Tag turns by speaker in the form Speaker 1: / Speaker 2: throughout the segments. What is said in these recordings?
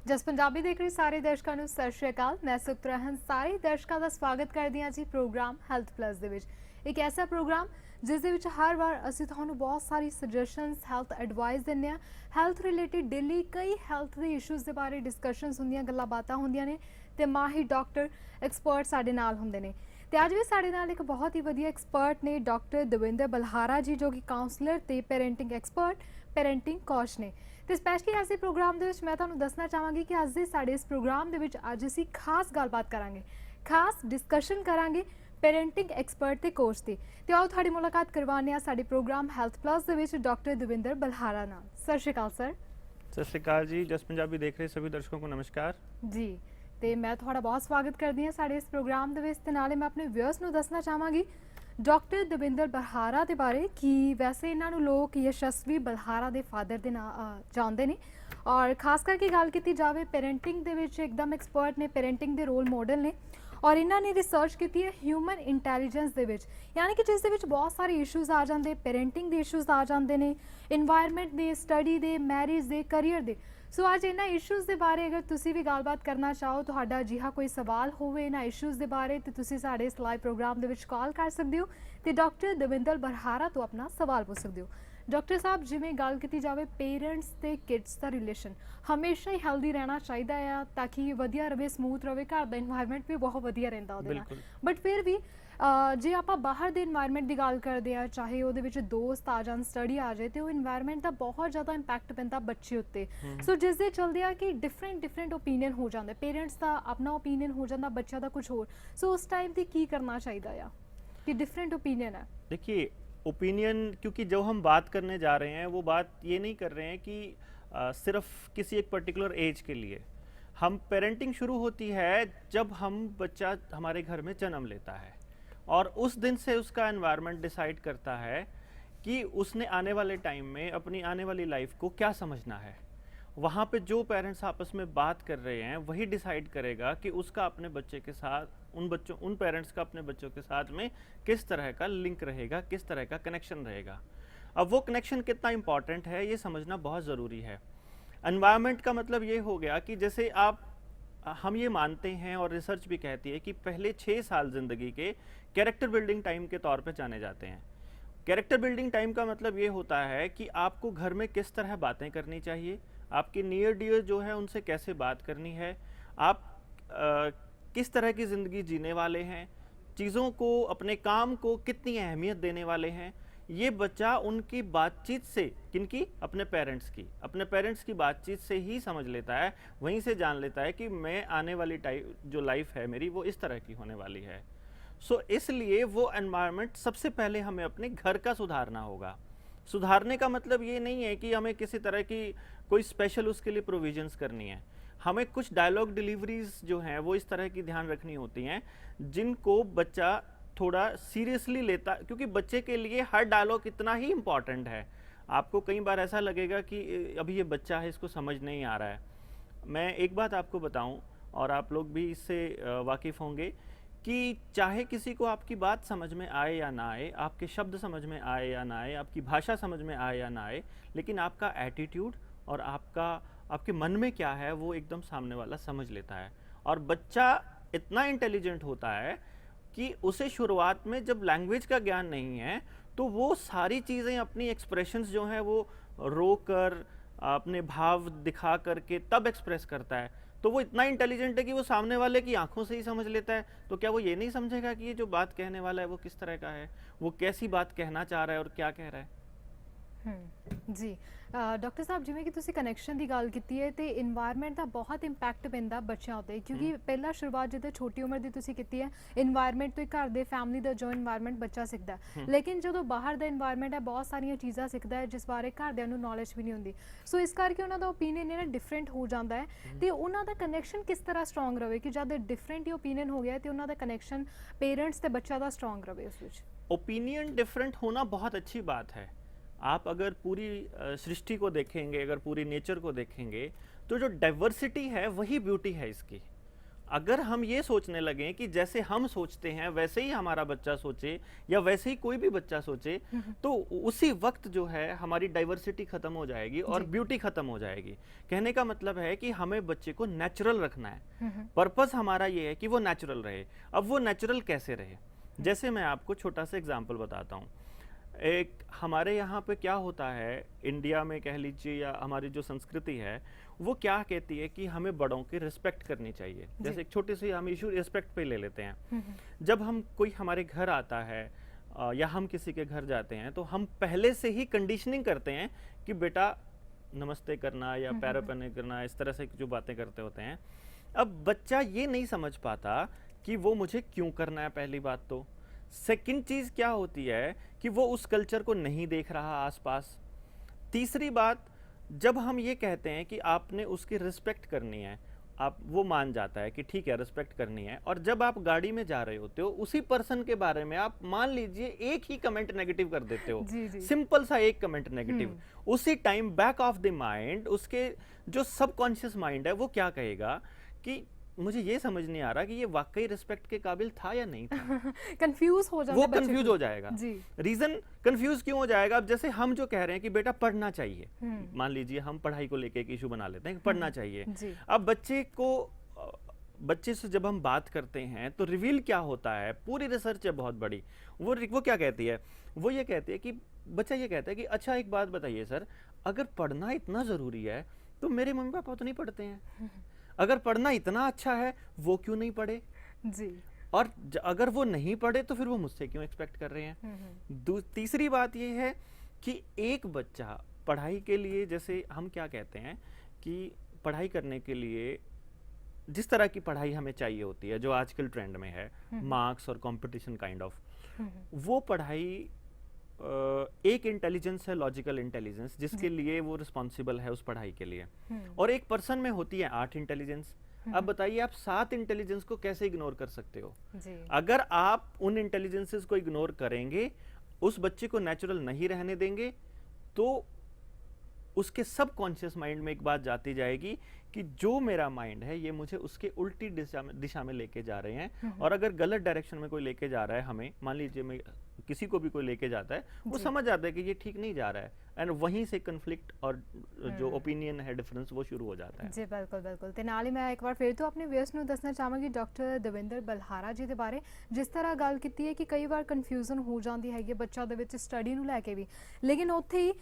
Speaker 1: ਜਸ ਪੰਜਾਬੀ ਦੇਖ ਰਹੇ ਸਾਰੇ ਦਰਸ਼ਕਾਂ ਨੂੰ ਸਤਿ ਸ਼੍ਰੀ ਅਕਾਲ। ਮੈਂ ਸੁਖਤਰਹਨ ਸਾਰੇ ਦਰਸ਼ਕਾਂ ਦਾ ਸਵਾਗਤ ਕਰਦੀ ਹਾਂ ਜੀ ਪ੍ਰੋਗਰਾਮ ਹੈਲਥ ਪਲੱਸ ਦੇ ਵਿੱਚ। ਇੱਕ ਐਸਾ ਪ੍ਰੋਗਰਾਮ ਜਿਸ ਦੇ ਵਿੱਚ ਹਰ ਵਾਰ ਅਸੀਂ ਤੁਹਾਨੂੰ ਬਹੁਤ ਸਾਰੀ ਸੁਜੈਸ਼ਨਸ ਹੈਲਥ ਐਡਵਾਈਸ ਦਿੰਦੇ ਹਾਂ। ਹੈਲਥ ਰਿਲੇਟਡ ਡੇਲੀ ਕਈ ਹੈਲਥ ਦੇ ਇਸ਼ੂਜ਼ ਦੇ ਬਾਰੇ ਡਿਸਕਸ਼ਨਸ ਹੁੰਦੀਆਂ, ਗੱਲਾਂ ਬਾਤਾਂ ਹੁੰਦੀਆਂ ਨੇ ਤੇ ਮਾਹਿਰ ਡਾਕਟਰ ਐਕਸਪਰਟ ਸਾਡੇ ਨਾਲ ਹੁੰਦੇ ਨੇ। ਤੇ ਅੱਜ ਵੀ ਸਾਡੇ ਨਾਲ ਇੱਕ ਬਹੁਤ ਹੀ ਵਧੀਆ ਐਕਸਪਰਟ ਨੇ ਡਾਕਟਰ ਦਵਿੰਦਰ ਬਲਹਾਰਾ ਜੀ, ਜੋ ਕਿ ਕਾਉਂਸਲਰ ਤੇ ਪੈਰੈਂਟਿੰਗ ਐਕਸਪਰਟ, ਪੈਰੈਂਟਿੰਗ ਕੋਚ ਨੇ। ਤੇ ਸਪੈਸ਼ਲੀ ਅੱਜ ਦੇ ਪ੍ਰੋਗਰਾਮ ਦੇ ਵਿੱਚ ਮੈਂ ਤੁਹਾਨੂੰ ਦੱਸਣਾ ਚਾਹਾਂਗੀ ਕਿ ਅੱਜ ਦੇ ਸਾਡੇ ਇਸ ਪ੍ਰੋਗਰਾਮ ਦੇ ਵਿੱਚ ਅੱਜ ਅਸੀਂ ਖਾਸ ਗੱਲਬਾਤ ਕਰਾਂਗੇ, ਖਾਸ ਡਿਸਕਸ਼ਨ ਕਰਾਂਗੇ ਪੈਰੈਂਟਿੰਗ ਐਕਸਪਰਟ ਤੇ ਕੋਚ ਤੇ ਆਓ ਤੁਹਾਡੀ ਮੁਲਾਕਾਤ ਕਰਵਾਉਂਦੇ ਹਾਂ ਸਾਡੇ ਪ੍ਰੋਗਰਾਮ ਹੈਲਥ ਪਲੱਸ ਦੇ ਵਿੱਚ ਡਾਕਟਰ ਦਵਿੰਦਰ ਬਲਹਾਰਾ ਨਾਲ। ਸਤਿ ਸ਼੍ਰੀ ਅਕਾਲ ਸਰ।
Speaker 2: सत श्रीकाल जी। जस पंजाबी देख रहे सभी दर्शकों को नमस्कार
Speaker 1: ਜੀ। ਤੇ ਮੈਂ ਤੁਹਾਡਾ ਬਹੁਤ ਸਵਾਗਤ ਕਰਦੀ ਹਾਂ ਸਾਡੇ ਇਸ ਪ੍ਰੋਗਰਾਮ ਦੇ ਵਿੱਚ ਤੇ ਨਾਲੇ ਮੈਂ ਆਪਣੇ ਵਿਊਅਰਸ ਨੂੰ ਦੱਸਣਾ ਚਾਹਾਂਗੀ ਡਾਕਟਰ ਦਵਿੰਦਰ ਬਲਹਾਰਾ ਦੇ ਬਾਰੇ ਕਿ ਵੈਸੇ ਇਹਨਾਂ ਨੂੰ ਲੋਕ ਯਸ਼ਸਵੀ ਬਲਹਾਰਾ ਦੇ ਫਾਦਰ ਦੇ ਨਾਂ ਜਾਣਦੇ ਨੇ ਔਰ ਖਾਸ ਕਰਕੇ ਗੱਲ ਕੀਤੀ ਜਾਵੇ ਪੈਰੈਂਟਿੰਗ ਦੇ ਵਿੱਚ ਇੱਕਦਮ ਐਕਸਪਰਟ ਨੇ, ਪੈਰੈਂਟਿੰਗ ਦੇ ਰੋਲ ਮਾਡਲ ਨੇ ਔਰ ਇਹਨਾਂ ਨੇ ਰਿਸਰਚ ਕੀਤੀ ਹੈ ਹਿਊਮਨ ਇੰਟੈਲੀਜੈਂਸ ਦੇ ਵਿੱਚ, ਯਾਨੀ ਕਿ ਜਿਸ ਦੇ ਵਿੱਚ ਬਹੁਤ ਸਾਰੇ ਇਸ਼ੂਜ਼ ਆ ਜਾਂਦੇ, ਪੈਰੈਂਟਿੰਗ ਦੇ ਇਸ਼ੂਜ਼ ਆ ਜਾਂਦੇ ਨੇ, ਇਨਵਾਇਰਨਮੈਂਟ ਦੇ, ਸਟੱਡੀ ਦੇ, ਮੈਰਿਜ ਦੇ, ਕਰੀਅਰ ਦੇ। ਸੋ ਅੱਜ ਇਹਨਾਂ ਇਸ਼ੂਜ਼ ਦੇ ਬਾਰੇ ਅਗਰ ਤੁਸੀਂ ਵੀ ਗੱਲਬਾਤ ਕਰਨਾ ਚਾਹੋ, ਤੁਹਾਡਾ ਅਜਿਹਾ ਕੋਈ ਸਵਾਲ ਹੋਵੇ ਇਹਨਾਂ ਇਸ਼ੂਜ਼ ਦੇ ਬਾਰੇ, ਤੇ ਤੁਸੀਂ ਸਾਡੇ ਇਸ ਲਾਈਵ ਪ੍ਰੋਗਰਾਮ ਦੇ ਵਿੱਚ ਕਾਲ ਕਰ ਸਕਦੇ ਹੋ ਤੇ ਡਾਕਟਰ ਦਵਿੰਦਰ ਬਲਹਾਰਾ ਤੋਂ ਆਪਣਾ ਸਵਾਲ ਪੁੱਛ ਸਕਦੇ ਹੋ। ਡਾਕਟਰ ਸਾਹਿਬ, ਜਿਵੇਂ ਗੱਲ ਕੀਤੀ ਜਾਵੇ ਪੇਰੈਂਟਸ ਤੇ ਕਿਡਸ ਦਾ ਰਿਲੇਸ਼ਨ ਹਮੇਸ਼ਾ ਹੀ ਹੈਲਦੀ ਰਹਿਣਾ ਚਾਹੀਦਾ ਆ ਤਾਂ ਕਿ ਵਧੀਆ ਰਵੇ, ਸਮੂਥ ਰਵੇ, ਘਰ ਦਾ ਇਨਵਾਇਰਨਮੈਂਟ ਵੀ ਬਹੁਤ ਵਧੀਆ ਰਹਿੰਦਾ ਉਹਦੇ ਨਾਲ। ਬਟ ਫਿਰ ਵੀ ਜੇ ਆਪਾਂ ਬਾਹਰ ਦੇ ਇਨਵਾਇਰਨਮੈਂਟ ਦੀ ਗੱਲ ਕਰਦੇ ਆ, ਚਾਹੇ ਉਹਦੇ ਵਿੱਚ ਦੋਸਤ ਆ ਜਾਣ, ਸਟੱਡੀ ਆ ਜਾਏ, ਤੇ ਉਹ ਇਨਵਾਇਰਨਮੈਂਟ ਦਾ ਬਹੁਤ ਜ਼ਿਆਦਾ ਇੰਪੈਕਟ ਪੈਂਦਾ ਬੱਚੇ ਉੱਤੇ। ਸੋ ਜਿਸ ਦੇ ਚਲਦੇ ਆ ਕਿ ਡਿਫਰੈਂਟ ਓਪੀਨੀਅਨ ਹੋ ਜਾਂਦਾ, ਪੇਰੈਂਟਸ ਦਾ ਆਪਣਾ ਓਪੀਨੀਅਨ ਹੋ ਜਾਂਦਾ, ਬੱਚਿਆਂ ਦਾ ਕੁਝ ਹੋਰ। ਸੋ ਉਸ टाइम ਤੇ ਕੀ ਕਰਨਾ ਚਾਹੀਦਾ ਆ कि डिफरेंट ओपिनियन है?
Speaker 2: देखिए, ओपिनियन, क्योंकि जो हम बात करने जा रहे हैं वो बात ये नहीं कर रहे हैं कि सिर्फ किसी एक पर्टिकुलर एज के लिए। हम पेरेंटिंग शुरू होती है जब हम बच्चा हमारे घर में जन्म लेता है और उस दिन से उसका एनवायरनमेंट डिसाइड करता है कि उसने आने वाले टाइम में अपनी आने वाली लाइफ को क्या समझना है। वहाँ पे जो पेरेंट्स आपस में बात कर रहे हैं वही डिसाइड करेगा कि उसका अपने बच्चे के साथ, उन पेरेंट्स का अपने बच्चों के साथ में किस तरह का लिंक रहेगा, किस तरह का कनेक्शन रहेगा। अब वो कनेक्शन कितना इम्पॉर्टेंट है ये समझना बहुत ज़रूरी है। एनवायरनमेंट का मतलब ये हो गया कि जैसे हम ये मानते हैं और रिसर्च भी कहती है कि पहले 6 साल ज़िंदगी के कैरेक्टर बिल्डिंग टाइम के तौर पे जाने जाते हैं। कैरेक्टर बिल्डिंग टाइम का मतलब ये होता है कि आपको घर में किस तरह बातें करनी चाहिए, आपके नियर डियर जो है उनसे कैसे बात करनी है, आप किस तरह की ज़िंदगी जीने वाले हैं, चीज़ों को, अपने काम को कितनी अहमियत देने वाले हैं। ये बच्चा उनकी बातचीत से, किनकी, अपने पेरेंट्स की बातचीत से ही समझ लेता है, वहीं से जान लेता है कि मैं आने वाली जो लाइफ है मेरी वो इस तरह की होने वाली है। सो इसलिए वो एनवायरनमेंट सबसे पहले हमें अपने घर का सुधारना होगा। सुधारने का मतलब ये नहीं है कि हमें किसी तरह की कोई स्पेशल उसके लिए प्रोविजंस करनी है। हमें कुछ डायलॉग डिलीवरीज जो हैं वो इस तरह की ध्यान रखनी होती हैं जिनको बच्चा थोड़ा सीरियसली लेता, क्योंकि बच्चे के लिए हर डायलॉग इतना ही इम्पॉर्टेंट है। आपको कई बार ऐसा लगेगा कि अभी ये बच्चा है, इसको समझ नहीं आ रहा है। मैं एक बात आपको बताऊं और आप लोग भी इससे वाकिफ़ होंगे कि चाहे किसी को आपकी बात समझ में आए या ना आए, आपके शब्द समझ में आए या ना आए, आपकी भाषा समझ में आए या ना आए, लेकिन आपका एटीट्यूड और आपके मन में क्या है वो एकदम सामने वाला समझ लेता है। और बच्चा इतना इंटेलिजेंट होता है कि उसे शुरुआत में जब लैंग्वेज का ज्ञान नहीं है तो वो सारी चीज़ें, अपनी एक्सप्रेशंस जो हैं वो रो कर, अपने भाव दिखा करके तब एक्सप्रेस करता है। तो वो इतना इंटेलिजेंट है कि वो सामने वाले की आंखों से ही समझ लेता है। तो क्या वो ये नहीं समझेगा कि ये जो बात कहने वाला है वो किस तरह का है, वो कैसी बात कहना चाह रहा है और क्या कह रहा है।
Speaker 1: जी डॉक्टर साहब, जिमें कि तुसी कनैक्शन की गल की है तो इन्वायरमेंट का बहुत इंपैक्ट पैंदा बच्चों उत्ते, क्योंकि पहला शुरुआत जिद्दां छोटी उम्र की तुसी कीती है, इन्वायरमेंट तो घर के फैमिली का जो इन्वायरमेंट बच्चा सीखता है, लेकिन जो बाहर का इन्वायरमेंट है बहुत सारिया चीज़ां सीखता है जिस बारे घरदियां नूं नॉलेज भी नहीं होंदी। सो इस करके उन्होंने ओपीनियन ना डिफरेंट हो जाता है तो उन्होंने कनैक्शन किस तरह स्ट्रोंग रहे कि जब डिफरेंट ही ओपीनियन हो गया तो उन्होंने कनैक्शन पेरेंट्स ते बच्चा का स्ट्रोंग रहे उस विच।
Speaker 2: ओपीनियन डिफरेंट होना बहुत अच्छी बात है। आप अगर पूरी सृष्टि को देखेंगे, अगर पूरी नेचर को देखेंगे तो जो डाइवर्सिटी है वही ब्यूटी है इसकी। अगर हम ये सोचने लगे कि जैसे हम सोचते हैं वैसे ही हमारा बच्चा सोचे या वैसे ही कोई भी बच्चा सोचे, तो उसी वक्त जो है हमारी डाइवर्सिटी खत्म हो जाएगी और
Speaker 1: जी।
Speaker 2: ब्यूटी खत्म हो जाएगी। कहने का मतलब है कि हमें बच्चे को नेचुरल रखना है। पर्पस हमारा ये है कि वो नेचुरल रहे। अब वो नेचुरल कैसे रहे, जैसे मैं आपको छोटा सा एग्जांपल बताता हूँ। एक हमारे यहाँ पे क्या होता है, इंडिया में कह लीजिए या हमारी जो संस्कृति है वो क्या कहती है कि हमें बड़ों की रिस्पेक्ट करनी चाहिए। जैसे एक छोटी सी हम इशू रिस्पेक्ट पे ले लेते हैं। जब हम कोई हमारे घर आता है या हम किसी के घर जाते हैं तो हम पहले से ही कंडीशनिंग करते हैं कि बेटा नमस्ते करना या पैरों पे नहीं करना, इस तरह से जो बातें करते होते हैं। अब बच्चा ये नहीं समझ पाता कि वो मुझे क्यों करना है, पहली बात तो। सेकंड चीज क्या होती है कि वो उस कल्चर को नहीं देख रहा आसपास। तीसरी बात, जब हम ये कहते हैं कि आपने उसकी रिस्पेक्ट करनी है, आप वो मान जाता है कि ठीक है रिस्पेक्ट करनी है, और जब आप गाड़ी में जा रहे होते हो उसी पर्सन के बारे में आप मान लीजिए एक ही कमेंट नेगेटिव कर देते हो,
Speaker 1: जी, जी।
Speaker 2: सिंपल सा एक कमेंट नेगेटिव, उसी time back of the mind उसके जो सबकॉन्शियस माइंड है वो क्या कहेगा कि मुझे ये समझ नहीं आ रहा कि ये वाकई रिस्पेक्ट के काबिल था या नहीं था।
Speaker 1: कंफ्यूज हो जाता
Speaker 2: वो
Speaker 1: है बच्चे
Speaker 2: कंफ्यूज
Speaker 1: को।
Speaker 2: हो जाएगा।
Speaker 1: जी।
Speaker 2: रीजन कंफ्यूज क्यों हो जाएगा? अब जैसे हम जो कह रहे हैं कि बेटा पढ़ना चाहिए, मान लीजिए हम पढ़ाई को लेके एक इशू बना लेते हैं कि पढ़ना चाहिए।
Speaker 1: जी।
Speaker 2: अब बच्चे से जब हम बात करते हैं तो रिवील क्या होता है, पूरी रिसर्च है बहुत बड़ी, वो क्या कहती है, वो ये कहती है कि बच्चा ये कहता है कि अच्छा एक बात बताइए सर, अगर पढ़ना इतना जरूरी है तो मेरे मम्मी पापा तो नहीं पढ़ते हैं, अगर पढ़ना इतना अच्छा है वो क्यों नहीं पढ़े,
Speaker 1: जी।
Speaker 2: और अगर वो नहीं पढ़े तो फिर वो मुझसे क्यों एक्सपेक्ट कर रहे हैं। तीसरी बात ये है कि एक बच्चा पढ़ाई के लिए, जैसे हम क्या कहते हैं कि पढ़ाई करने के लिए जिस तरह की पढ़ाई हमें चाहिए होती है, जो आजकल ट्रेंड में है, मार्क्स और कंपटीशन काइंड ऑफ, वो पढ़ाई एक इंटेलिजेंस है, लॉजिकल इंटेलिजेंस, जिसके लिए वो रिस्पॉन्सिबल है उस पढ़ाई के लिए, और एक पर्सन में होती है 8 इंटेलिजेंस। अब बताइए आप 7 इंटेलिजेंस को कैसे इग्नोर कर सकते हो?
Speaker 1: जी।
Speaker 2: अगर आप उन इंटेलिजेंसेस को इग्नोर करेंगे, उस बच्चे को नेचुरल नहीं रहने देंगे, तो उसके सबकॉन्शियस माइंड में एक बात जाती जाएगी कि जो मेरा माइंड है ये मुझे उसके उल्टी दिशा में लेके जा रहे हैं, और अगर गलत डायरेक्शन में कोई लेके जा रहा है, हमें मान लीजिए मैं किसी को भी कोई लेके जाता है, वो समझ जाता है कि ये ठीक नहीं जा रहा है, एंड वहीं से कन्फ्लिक्ट और जो ओपिनियन है डिफरेंस वो शुरू हो जाता है।
Speaker 1: जी बिल्कुल बिल्कुल। ਤੇ ਨਾਲ ਹੀ ਮੈਂ ਇੱਕ ਵਾਰ ਫਿਰ ਤੋਂ ਆਪਣੇ ਵਿਊਅਰਸ ਨੂੰ ਦੱਸਣਾ ਚਾਹਾਂਗੀ ਡਾਕਟਰ ਦਵਿੰਦਰ ਬਲਹਾਰਾ ਜੀ ਦੇ ਬਾਰੇ, ਜਿਸ ਤਰ੍ਹਾਂ ਗੱਲ ਕੀਤੀ ਹੈ ਕਿ ਕਈ ਵਾਰ ਕਨਫਿਊਜ਼ਨ ਹੋ ਜਾਂਦੀ ਹੈਗੀ ਬੱਚਾ ਦੇ ਵਿੱਚ ਸਟੱਡੀ ਨੂੰ ਲੈ ਕੇ ਵੀ, ਲੇਕਿਨ ਉੱਥੇ ਹੀ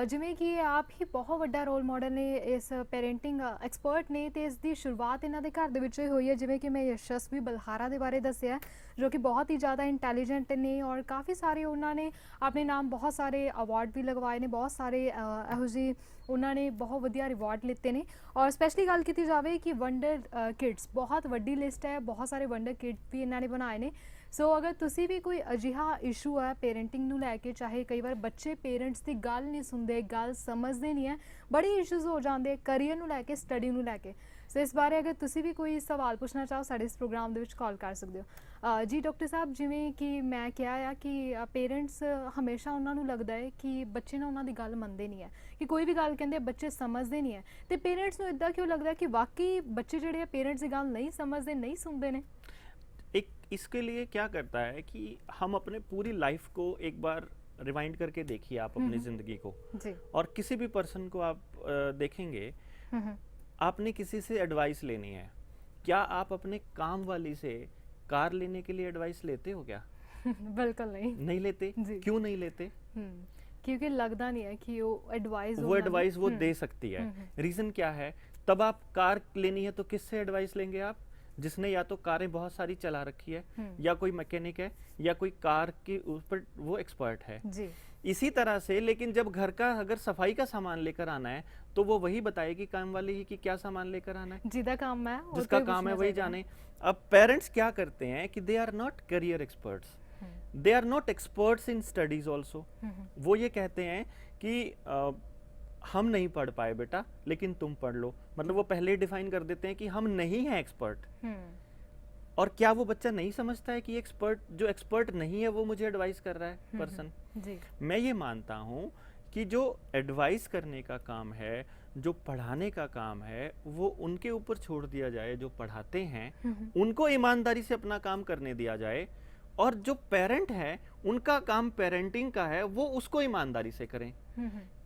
Speaker 1: ਜਿਵੇਂ ਕਿ ਆਪ ਹੀ ਬਹੁਤ ਵੱਡਾ ਰੋਲ ਮਾਡਲ ਨੇ, ਇਸ ਪੈਰੈਂਟਿੰਗ ਐਕਸਪਰਟ ਨੇ, ਤੇ ਇਸ ਦੀ ਸ਼ੁਰੂਆਤ ਇਹਨਾਂ ਦੇ ਘਰ ਦੇ ਵਿੱਚੋਂ ਹੀ ਹੋਈ ਹੈ। ਜਿਵੇਂ ਕਿ ਮੈਂ ਯਸ਼ਸਵੀ ਬਲਹਾਰਾ ਦੇ ਬਾਰੇ ਦੱਸਿਆ, ਜੋ ਕਿ ਬਹੁਤ ਹੀ ਜ਼ਿਆਦਾ ਇੰਟੈਲੀਜੈਂਟ ਨੇ, ਔਰ ਕਾਫੀ ਸਾਰੇ ਉਹਨਾਂ ਨੇ ਆਪਣੇ ਨਾਮ ਬਹੁਤ ਸਾਰੇ ਅਵਾਰਡ ਵੀ ਲਗਵਾਏ ਨੇ, ਬਹੁਤ ਸਾਰੇ ਇਹੋ ਜਿਹੇ ਉਹਨਾਂ ਨੇ ਬਹੁਤ ਵਧੀਆ ਰਿਵਾਰਡ ਲਿੱਤੇ ਨੇ। ਔਰ ਸਪੈਸ਼ਲੀ ਗੱਲ ਕੀਤੀ ਜਾਵੇ ਕਿ ਵੰਡਰ ਕਿਡਸ ਬਹੁਤ ਵੱਡੀ ਲਿਸਟ ਹੈ, ਬਹੁਤ ਸਾਰੇ ਵੰਡਰ ਕਿਡ ਵੀ ਇਹਨਾਂ ਨੇ ਬਣਾਏ ਨੇ। ਸੋ ਅਗਰ ਤੁਸੀਂ ਵੀ ਕੋਈ ਅਜਿਹਾ ਇਸ਼ੂ ਹੈ ਪੇਰੈਂਟਿੰਗ ਨੂੰ ਲੈ ਕੇ, ਚਾਹੇ ਕਈ ਵਾਰ ਬੱਚੇ ਪੇਰੈਂਟਸ ਦੀ ਗੱਲ ਨਹੀਂ ਸੁਣਦੇ, ਗੱਲ ਸਮਝਦੇ ਨਹੀਂ ਹੈ, ਬੜੇ ਇਸ਼ੂਜ਼ ਹੋ ਜਾਂਦੇ ਕਰੀਅਰ ਨੂੰ ਲੈ ਕੇ, ਸਟੱਡੀ ਨੂੰ ਲੈ ਕੇ। ਸੋ ਇਸ ਬਾਰੇ ਅਗਰ ਤੁਸੀਂ ਵੀ ਕੋਈ ਸਵਾਲ ਪੁੱਛਣਾ ਚਾਹੋ ਸਾਡੇ ਇਸ ਪ੍ਰੋਗਰਾਮ ਦੇ ਵਿੱਚ ਕਾਲ ਕਰ ਸਕਦੇ ਹੋ। ਜੀ ਡਾਕਟਰ ਸਾਹਿਬ, ਜਿਵੇਂ ਕਿ ਮੈਂ ਕਿਹਾ ਆ ਕਿ ਪੇਰੈਂਟਸ ਹਮੇਸ਼ਾ ਉਹਨਾਂ ਨੂੰ ਲੱਗਦਾ ਹੈ ਕਿ ਬੱਚੇ ਨਾ ਉਹਨਾਂ ਦੀ ਗੱਲ ਮੰਨਦੇ ਨਹੀਂ ਹੈ, ਕਿ ਕੋਈ ਵੀ ਗੱਲ ਕਹਿੰਦੇ ਬੱਚੇ ਸਮਝਦੇ ਨਹੀਂ ਹੈ, ਤੇ ਪੇਰੈਂਟਸ ਨੂੰ ਇਦਾਂ ਕਿਉਂ ਲੱਗਦਾ ਕਿ ਵਾਕਈ ਬੱਚੇ ਜਿਹੜੇ ਆ ਪੇਰੈਂਟਸ ਦੀ ਗੱਲ ਨਹੀਂ ਸਮਝਦੇ, नहीं सुनते ने?
Speaker 2: एक इसके लिए क्या करता है कि हम अपने पूरी लाइफ को एक बार रिवाइंड करके देखिए आप अपनी जिंदगी को,
Speaker 1: जी।
Speaker 2: और किसी भी पर्सन को आप देखेंगे, आपने किसी से एडवाइस लेनी है, क्या आप अपने काम वाली से कार लेने के लिए एडवाइस लेते हो क्या?
Speaker 1: बिल्कुल नहीं।
Speaker 2: नहीं लेते।
Speaker 1: जी।
Speaker 2: क्यों नहीं लेते?
Speaker 1: क्योंकि लगता नहीं है कि वो एडवाइस
Speaker 2: वो दे सकती है। रीजन क्या है? तब आप कार लेनी है तो किससे एडवाइस लेंगे आप? जिसने या तो कारें बहुत सारी चला रखी है, या कोई मैकेनिक है, या कोई कार के ऊपर वो एक्सपर्ट है।
Speaker 1: जी।
Speaker 2: इसी तरह से, लेकिन जब घर का अगर सफाई का सामान लेकर आना है तो वो वही बताएगी काम वाली ही कि क्या सामान लेकर आना है,
Speaker 1: जिसका काम है
Speaker 2: जिसका काम है वही जाने। अब पेरेंट्स क्या करते हैं कि they are not career experts, they are not experts in studies also. वो ये कहते हैं कि हम नहीं पढ़ पाए बेटा, लेकिन तुम पढ़ लो। मतलब वो पहले ही डिफाइन कर देते हैं कि हम नहीं हैं एक्सपर्ट। और क्या वो बच्चा नहीं समझता है कि एक्सपर्ट जो एक्सपर्ट नहीं है वो मुझे एडवाइस कर रहा है पर्सन?
Speaker 1: जी।
Speaker 2: मैं ये मानता हूँ कि जो एडवाइस करने का काम है, जो पढ़ाने का काम है, वो उनके ऊपर छोड़ दिया जाए। जो पढ़ाते हैं उनको ईमानदारी से अपना काम करने दिया जाए, और जो पेरेंट है उनका काम पेरेंटिंग का है, वो उसको ईमानदारी से करें।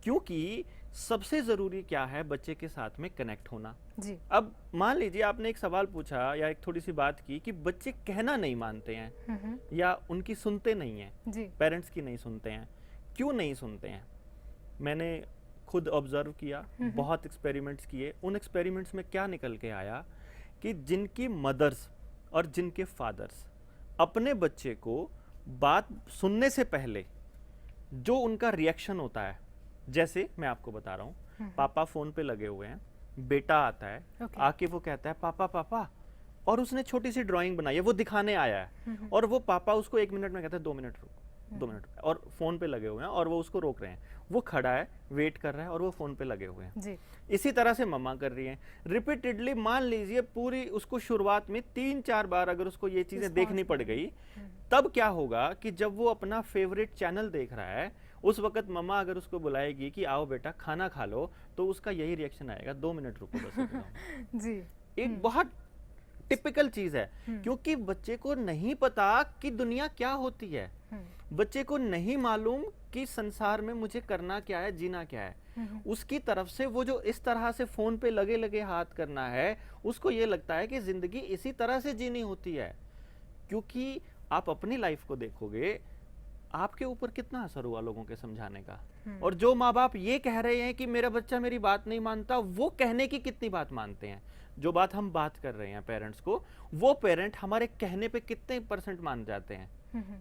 Speaker 2: क्योंकि सबसे जरूरी क्या है, बच्चे के साथ में कनेक्ट होना
Speaker 1: जी।
Speaker 2: अब मान लीजिए आपने एक सवाल पूछा या एक थोड़ी सी बात की कि बच्चे कहना नहीं मानते हैं या उनकी सुनते नहीं हैं,
Speaker 1: जी।
Speaker 2: पेरेंट्स की नहीं सुनते हैं। क्यों नहीं सुनते हैं? मैंने खुद ऑब्जर्व किया, बहुत एक्सपेरिमेंट्स किए। उन एक्सपेरिमेंट्स में क्या निकल के आया कि जिनकी मदर्स और जिनके फादर्स अपने बच्चे को बात सुनने से पहले जो उनका रिएक्शन होता है, जैसे मैं आपको बता रहा हूँ, पापा फोन पे लगे हुए हैं, बेटा आता है, आके वो कहता है पापा पापा, और उसने छोटी सी ड्राइंग बनाई है, वो दिखाने आया है, और वो पापा उसको 1 मिनट में कहता है 2 मिनट रुक, 2 मिनट, और फोन पे लगे हुए हैं और वो उसको रोक रहे हैं। वो खड़ा है, वेट कर रहा है, और वो फोन पे लगे हुए हैं।
Speaker 1: जी।
Speaker 2: इसी तरह से मम्मा कर रही हैं रिपीटेडली। मान लीजिए पूरी उसको शुरुआत में 3-4 बार अगर उसको ये चीजें देखनी पड़ गई, तब क्या होगा कि जब वो अपना फेवरेट चैनल देख रहा है, उस वक्त मम्मा अगर उसको बुलाएगी कि आओ बेटा खाना खा लो, तो उसका यही रिएक्शन आएगा, 2 मिनट रुको बस।
Speaker 1: जी।
Speaker 2: एक बहुत टिपिकल चीज है, क्योंकि बच्चे को नहीं पता कि दुनिया क्या होती है। बच्चे को नहीं मालूम कि संसार में मुझे करना क्या है, जीना क्या है। उसकी तरफ से वो जो इस तरह से फोन पे लगे लगे हाथ करना है, उसको ये लगता है कि जिंदगी इसी तरह से जीनी होती है। क्योंकि आप अपनी लाइफ को देखोगे, आपके ऊपर कितना असर हुआ लोगों के समझाने का, और जो माँ बाप ये कह रहे हैं कि मेरा बच्चा मेरी बात नहीं मानता, वो कहने की कितनी बात मानते हैं। जो बात हम बात कर रहे हैं पेरेंट्स को, वो पेरेंट हमारे कहने पे कितने % मान जाते हैं।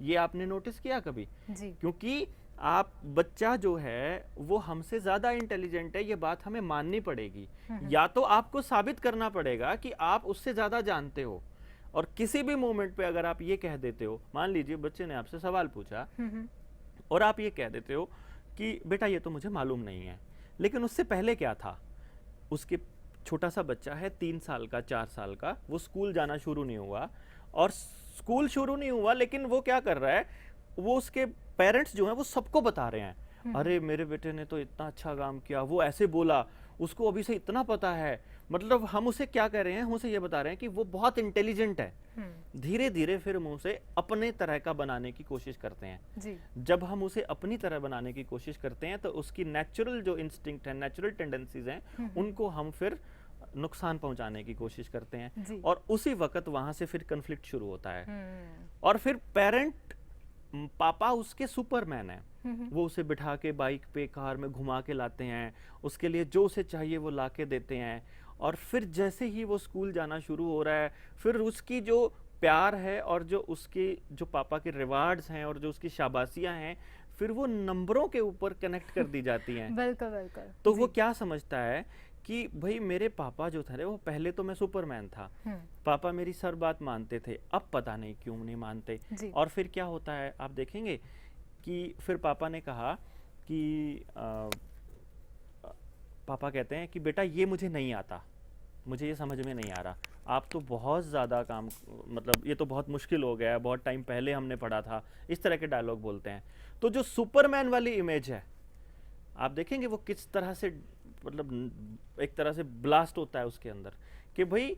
Speaker 2: ये आपने नोटिस किया कभी?
Speaker 1: जी।
Speaker 2: क्योंकि आप बच्चा जो है वो हमसे ज्यादा इंटेलिजेंट है, ये बात हमें माननी पड़ेगी। या तो आपको साबित करना पड़ेगा कि आप उससे ज्यादा जानते हो, और किसी भी मोमेंट पे अगर आप ये कह देते हो, मान लीजिए बच्चे ने आपसे सवाल पूछा और आप ये कह देते हो कि बेटा ये तो मुझे मालूम नहीं है, लेकिन उससे पहले क्या था, उसके छोटा सा बच्चा है 3 साल का 4 साल का, वो स्कूल जाना शुरू नहीं हुआ, और स्कूल शुरू नहीं हुआ लेकिन वो क्या कर रहा है, वो उसके पेरेंट्स जो हैं वो सबको बता रहे हैं, अरे मेरे बेटे ने तो इतना अच्छा काम किया, वो ऐसे बोला, उसको अभी से इतना पता है। मतलब हम उसे क्या कह रहे हैं, हम उसे ये बता रहे हैं कि वो बहुत इंटेलिजेंट है। धीरे धीरे फिर हम उसे अपने तरह का बनाने की कोशिश करते हैं।
Speaker 1: जी।
Speaker 2: जब हम उसे अपनी तरह बनाने की कोशिश करते हैं, तो उसकी नेचुरल जो इंस्टिंक्ट है, नेचुरल टेंडेंसीज हैं, उनको हम फिर नुकसान पहुंचाने की कोशिश करते हैं, और उसी वक्त वहां से फिर कन्फ्लिक्ट शुरू होता है। और फिर पेरेंट, पापा उसके सुपरमैन है, वो उसे बिठा के बाइक पे कार में घुमा के लाते हैं, उसके लिए जो उसे चाहिए वो ला के देते हैं, और फिर जैसे ही वो स्कूल जाना शुरू हो रहा है, फिर उसकी जो प्यार है और जो उसके जो पापा के रिवार्ड्स हैं और जो उसकी शाबाशियां हैं, फिर वो नंबरों के ऊपर कनेक्ट कर दी जाती हैं।
Speaker 1: बिल्कुल बिल्कुल।
Speaker 2: तो वो क्या समझता है कि भाई मेरे पापा जो थे वो पहले तो मैं सुपरमैन था, पापा मेरी सर बात मानते थे, अब पता नहीं क्यों नहीं मानते। और फिर क्या होता है आप देखेंगे कि फिर पापा ने कहा कि पापा कहते हैं कि बेटा ये मुझे नहीं आता, मुझे ये समझ में नहीं आ रहा, आप तो बहुत ज़्यादा काम, मतलब ये तो बहुत मुश्किल हो गया है, बहुत टाइम पहले हमने पढ़ा था, इस तरह के डायलॉग बोलते हैं। तो जो सुपरमैन वाली इमेज है, आप देखेंगे वो किस तरह से, मतलब एक तरह से ब्लास्ट होता है उसके अंदर, कि भाई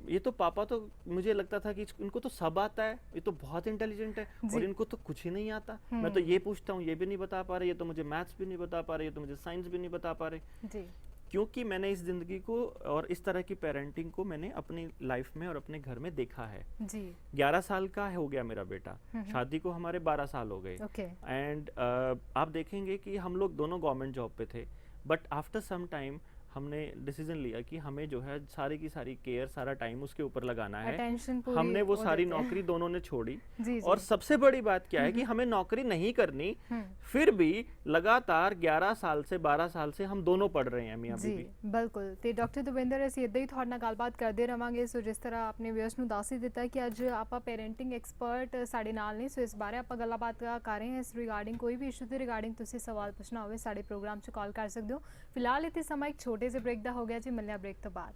Speaker 2: ये तो पापा, तो मुझे लगता था कि इनको तो सब आता है, ये तो बहुत इंटेलिजेंट है, और इनको तो कुछ ही नहीं आता। मैं तो ये पूछता हूँ ये भी नहीं बता पा रहे, ये तो मुझे मैथ्स भी नहीं बता पा रहे, ये तो मुझे साइंस भी नहीं बता पा रहे।
Speaker 1: जी।
Speaker 2: क्योंकि मैंने इस जिंदगी को और इस तरह की पेरेंटिंग को मैंने अपनी लाइफ में और अपने घर में देखा है।
Speaker 1: जी।
Speaker 2: 11 साल का हो गया मेरा बेटा, शादी को हमारे 12 साल हो गए। एंड आप देखेंगे कि हम लोग दोनों गवर्नमेंट जॉब पे थे, बट आफ्टर सम टाइम हमने डिसीजन लिया कि हमें जो है सारी की सारी केयर, सारा टाइम उसके ऊपर लगाना है। हमने वो सारी नौकरी दोनों ने छोड़ी। और सबसे बड़ी बात क्या है कि हमें नौकरी नहीं करनी, फिर भी लगातार 11 साल से 12 साल से हम दोनों पढ़ रहे हैं मियां बीवी।
Speaker 1: बिल्कुल। ਤੇ ਡਾਕਟਰ ਦਵਿੰਦਰ, ਅਸੀਂ ਇਦਾਂ ਹੀ ਤੁਹਾਡੇ ਨਾਲ ਗੱਲਬਾਤ ਕਰਦੇ ਰਵਾਂਗੇ। ਸੋ ਜਿਸ ਤਰ੍ਹਾਂ ਆਪਣੇ ਵਿਊਅਰਸ ਨੂੰ ਦੱਸ ਹੀ ਦਿੱਤਾ ਕਿ ਅੱਜ ਆਪਾਂ ਪੈਰੈਂਟਿੰਗ ਐਕਸਪਰਟ ਸਾਡੇ ਨਾਲ ਨੇ, ਸੋ ਇਸ ਬਾਰੇ ਆਪਾਂ ਗੱਲਬਾਤ ਕਰ ਰਹੇ ਹਾਂ। ਇਸ ਰਿਗਾਰਡਿੰਗ ਕੋਈ ਵੀ ਇਸ਼ੂ ਦੇ ਰਿਗਾਰਡਿੰਗ ਤੁਸੀਂ ਸਵਾਲ ਪੁੱਛਣਾ ਹੋਵੇ ਸਾਡੇ ਪ੍ਰੋਗਰਾਮ 'ਚ ਕਾਲ ਕਰ ਸਕਦੇ ਹੋ। ਫਿਲਹਾਲ ਇੱਥੇ ਸਮਾਂ ਇੱਕ ਛੋਟੇ ਜਿਹੇ ਬ੍ਰੇਕ ਦਾ ਹੋ ਗਿਆ ਜੀ, ਮਿਲਦੇ ਹਾਂ ਬ੍ਰੇਕ ਤੋਂ ਬਾਅਦ।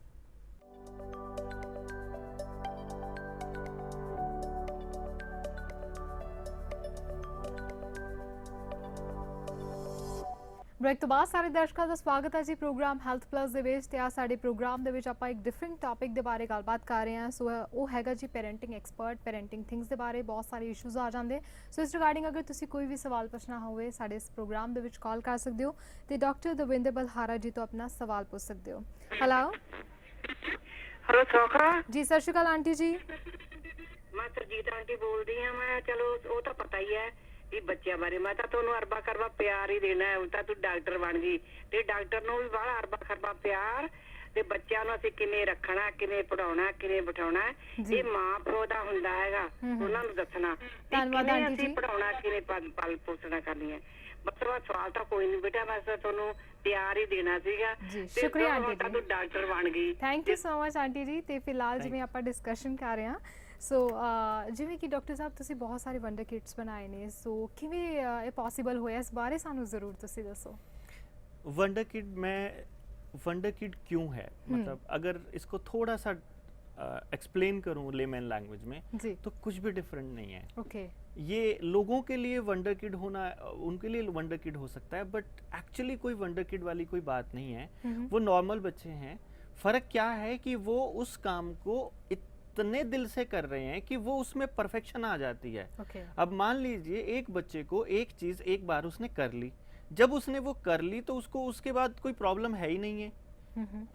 Speaker 1: ਬ੍ਰੇਕ ਤੋਂ ਬਾਅਦ ਸਾਰੇ ਦਰਸ਼ਕਾਂ ਦਾ ਸਵਾਗਤ ਹੈ ਜੀ ਪ੍ਰੋਗਰਾਮ ਹੈਲਥ ਪਲੱਸ ਦੇ ਵਿੱਚ। ਤੇ ਆ ਸਾਡੇ ਪ੍ਰੋਗਰਾਮ ਦੇ ਵਿੱਚ ਆਪਾਂ ਇੱਕ ਡਿਫਰੈਂਟ ਟੌਪਿਕ ਦੇ ਬਾਰੇ ਗੱਲਬਾਤ ਕਰ ਰਹੇ ਹਾਂ। ਸੋ ਉਹ ਹੈਗਾ ਜੀ ਪੈਰੈਂਟਿੰਗ ਐਕਸਪਰਟ, ਪੈਰੈਂਟਿੰਗ ਥਿੰਗਸ ਦੇ ਬਾਰੇ ਬਹੁਤ ਸਾਰੇ ਇਸ਼ੂਜ਼ ਆ ਜਾਂਦੇ। ਸੋ ਇਸ ਰਿਗਾਰਡਿੰਗ ਅਗਰ ਤੁਸੀਂ ਕੋਈ ਵੀ ਸਵਾਲ ਪੁੱਛਣਾ ਹੋਵੇ ਸਾਡੇ ਇਸ ਪ੍ਰੋਗਰਾਮ ਦੇ ਵਿੱਚ ਕਾਲ ਕਰ ਸਕਦੇ ਹੋ ਤੇ ਡਾਕਟਰ ਦਵਿੰਦਰ ਬਲਹਾਰਾ ਜੀ ਤੋਂ ਆਪਣਾ ਸਵਾਲ ਪੁੱਛ ਸਕਦੇ ਹੋ। ਹੈਲੋ
Speaker 3: ਹੈਲੋ ਸੋਖਾ
Speaker 1: ਜੀ, ਸਤਿ ਸ਼੍ਰੀ ਅਕਾਲ ਆਂਟੀ ਜੀ।
Speaker 3: ਮੈਂ ਸਰਜੀਤ ਆਂਟੀ ਬੋਲਦੀ ਆ। ਮੈਂ ਚਲੋ ਉਹ ਤਾਂ ਪਤਾ ਹੀ ਹੈ ਵੀ ਬੱਚਿਆਂ ਬਾਰੇ ਮੈਂ ਤਾਂ ਤੁਹਾਨੂੰ ਅਰਬਾ ਕਰਬਾ ਪਿਆਰ ਹੀ ਦੇਣਾ ਹੈ। ਤਾਂ ਤੂੰ ਡਾਕਟਰ ਬਣ ਗਈ ਤੇ ਡਾਕਟਰ ਨੂੰ ਵੀ ਬਾਹਲਾ ਅਰਬਾ ਕਰਬਾ ਪਿਆਰ ਤੇ ਬੱਚਿਆਂ ਨੂੰ ਅਸੀਂ ਕਿਵੇਂ ਰੱਖਣਾ, ਕਿਵੇਂ ਪੜਾਉਣਾ, ਕਿਵੇਂ ਬਿਠਾਉਣਾ, ਇਹ ਮਾਂ ਪਿਓ ਦਾ ਹੁੰਦਾ ਹੈਗਾ ਉਹਨਾਂ ਨੂੰ ਦੱਸਣਾ।
Speaker 1: ਧੰਨਵਾਦ ਆਂਟੀ ਜੀ।
Speaker 3: ਅਸੀਂ ਪੜਾਉਣਾ ਕਿਵੇਂ, ਪਾਲ ਪੋਸਣਾ ਕਰਨੀ ਹੈ। ਮਤਲਬ ਸਵਾਲ ਤਾਂ ਕੋਈ ਨਹੀਂ ਬੇਟਾ, ਬਸ ਤੁਹਾਨੂੰ ਪਿਆਰ ਹੀ ਦੇਣਾ ਸੀਗਾ।
Speaker 1: ਜੀ ਸ਼ੁਕਰੀਆ ਆਂਟੀ ਜੀ,
Speaker 3: ਤੂੰ ਡਾਕਟਰ ਬਣ ਗਈ।
Speaker 1: Thank you so much aunty ਜੀ। ਤੇ ਫਿਲਹਾਲ ਜਿਵੇਂ ਆਪਾਂ ਡਿਸਕਸ਼ਨ ਕਰ ਰਹੇ ਹਾਂ, ਸੋ ਜਿਵੇਂ ਕਿ ਡਾਕਟਰ ਸਾਹਿਬ ਤੁਸੀਂ ਬਹੁਤ ਸਾਰੇ ਵੰਡਰ ਕਿਟਸ ਬਣਾਏ ਨੇ, ਸੋ ਕਿਵੇਂ ਇਹ ਪੋਸੀਬਲ ਹੋਇਆ, ਇਸ ਬਾਰੇ ਸਾਨੂੰ ਜ਼ਰੂਰ ਤੁਸੀਂ ਦੱਸੋ।
Speaker 2: वंडर किड क्यों है, मतलब अगर इसको थोड़ा सा एक्सप्लेन करूं लेमैन लैंग्वेज में
Speaker 1: जी,
Speaker 2: तो कुछ भी डिफरेंट नहीं है।
Speaker 1: ओके
Speaker 2: ये लोगों के लिए वंडर किड होना, उनके लिए वंडर किड हो सकता है, बट एक्चुअली कोई वंडर किड वाली कोई बात नहीं है। वो नॉर्मल बच्चे हैं। फ़र्क क्या है कि वो उस काम को इतने दिल से कर रहे हैं कि वो उसमें परफेक्शन आ जाती है।
Speaker 1: ओके
Speaker 2: अब मान लीजिए एक बच्चे को एक चीज़ एक बार उसने कर ली, जब उसने वो कर ली तो उसको उसके बाद कोई प्रॉब्लम है ही नहीं है।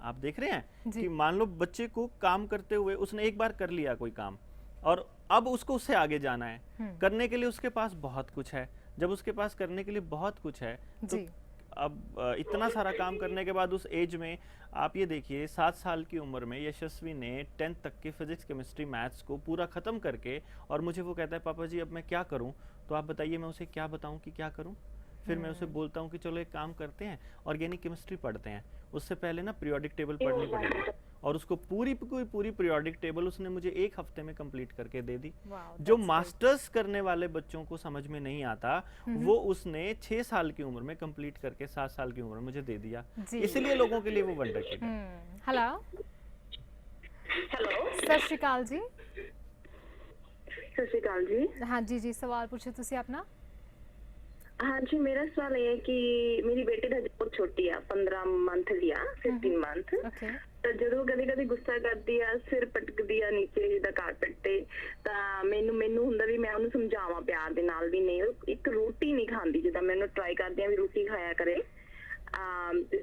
Speaker 2: आप देख रहे हैं कि मान लो बच्चे को काम करते हुए उसने एक बार कर लिया कोई काम और अब उसको उससे आगे जाना है, करने के लिए उसके पास बहुत कुछ है। जब उसके पास करने के लिए बहुत कुछ है तो अब इतना सारा काम करने के बाद उस एज में आप ये देखिए 7 साल की उम्र में यशस्वी ने 10th तक के फिजिक्स, केमिस्ट्री, मैथ्स को पूरा ख़त्म करके और मुझे वो कहता है पापा जी अब मैं क्या करूं, तो आप बताइए मैं उसे क्या बताऊं कि क्या करूं। फिर मैं उसे बोलता हूँ कि चलो एक काम करते हैं, ऑर्गेनिक केमिस्ट्री पढ़ते हैं। उससे पहले ना पीरियोडिक टेबल पढ़नी पड़ेगी और उसको पूरी पीरियोडिक टेबल उसने मुझे एक हफ्ते में कंप्लीट करके दे दी। जो मास्टर्स करने वाले बच्चों को समझ में नहीं आता वो उसने 6 साल की उम्र में कंप्लीट करके 7 साल की उम्र में मुझे दे दिया। इसलिए लोगों के लिए वो वंडर किड है।
Speaker 1: हेलो
Speaker 3: ਹੈਲੋ
Speaker 1: ਸਤਿ ਸ਼੍ਰੀ ਅਕਾਲ ਜੀ।
Speaker 3: ਸਤਿ ਸ਼੍ਰੀ ਅਕਾਲ ਜੀ।
Speaker 1: ਹਾਂਜੀ ਜੀ, ਸਵਾਲ ਪੁੱਛੋ ਤੁਸੀਂ ਆਪਣਾ।
Speaker 3: ਹਾਂਜੀ ਮੇਰਾ ਸਵਾਲ ਇਹ ਹੈ ਕਿ ਮੇਰੀ ਬੇਟੀ ਦਾ ਬਹੁਤ ਛੋਟੀ ਆ, 15 ਮੰਥ ਦੀ ਆ, 15 ਮੰਥ।
Speaker 1: ਓਕੇ
Speaker 3: ਤਾਂ ਜਦੋਂ ਕਦੇ ਕਦੇ ਗੁੱਸਾ ਕਰਦੀ ਆ, ਸਿਰ ਪਟਕਦੀ ਆ ਨੀਚੇ ਜਿੱਦਾਂ ਕਾਰਪੇਟ ਤੇ, ਤਾਂ ਮੈਨੂੰ ਹੁੰਦਾ ਵੀ ਮੈਂ ਉਹਨੂੰ ਸਮਝਾਵਾਂ ਪਿਆਰ ਦੇ ਨਾਲ ਵੀ ਨਹੀਂ, ਉਹ ਇੱਕ ਰੋਟੀ ਨਹੀਂ ਖਾਂਦੀ। ਜਿੱਦਾਂ ਮੈਨੂੰ ਟਰਾਈ ਕਰਦੀ ਆ ਵੀ ਰੋਟੀ ਖਾਇਆ ਕਰੇ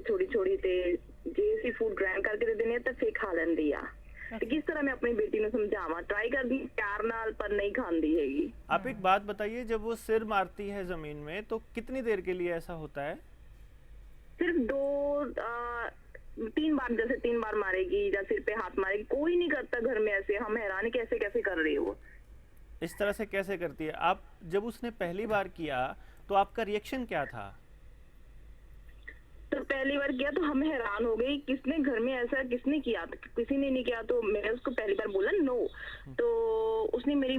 Speaker 3: ਥੋੜੀ ਥੋੜੀ, ਤੇ ਜੇ ਅਸੀਂ ਫੂਡ ਗ੍ਰੈਂਡ ਕਰਕੇ ਦੇ ਦਿੰਦੇ ਆ ਤਾਂ ਫੇਰ ਖਾ ਲੈਂਦੀ ਆ। ਤੇ किस तरह मैं अपनी बेटी ਨੂੰ ਸਮਝਾਵਾਂ, ਟਰਾਈ ਕਰਦੀ ਪਿਆਰ ਨਾਲ ਪਰ नहीं खांदी हैगी।
Speaker 2: आप एक बात बताइए, जब वो सिर मारती है जमीन में तो कितनी देर के लिए ऐसा होता है?
Speaker 3: सिर्फ 3 बार, जैसे 3 बार मारेगी या सिर पे हाथ मारेगी, कोई नहीं करता घर में ऐसे। हम हैरान कैसे कैसे कर रही है वो।
Speaker 2: इस तरह से कैसे करती है? आप जब उसने पहली बार किया तो आपका रिएक्शन क्या था?
Speaker 3: तो पहली बार किया तो हम हैरान हो गए, किसने घर में ऐसा किसने किया, किसी ने नहीं किया। तो मैंने उसको पहली बार बोला नो, तो उसने मेरी